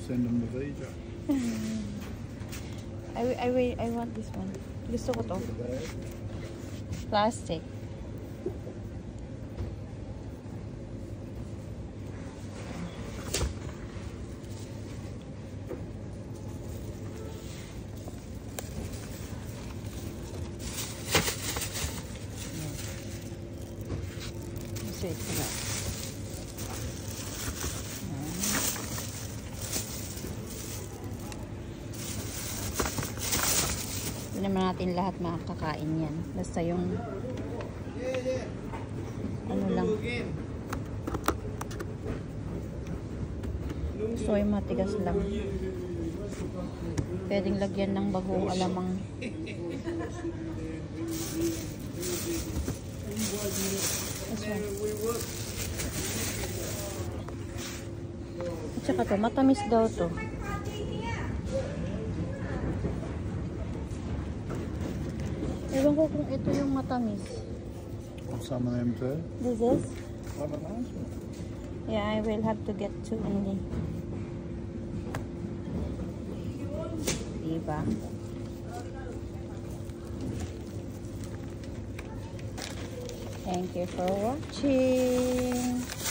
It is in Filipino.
send them the video. I want this one. Gusto ko to. Plastic. Sweet na. Hindi naman natin lahat makakain yan. Basta yung ano lang. So yung matigas lang. Pwedeng lagyan ng bagong alamang. At saka to, matamis daw to. Ewan ko kung ito yung matamis. Some of them too. This is? Have a nice one. Yeah, I will have to get two only. Diba? Thank you for watching.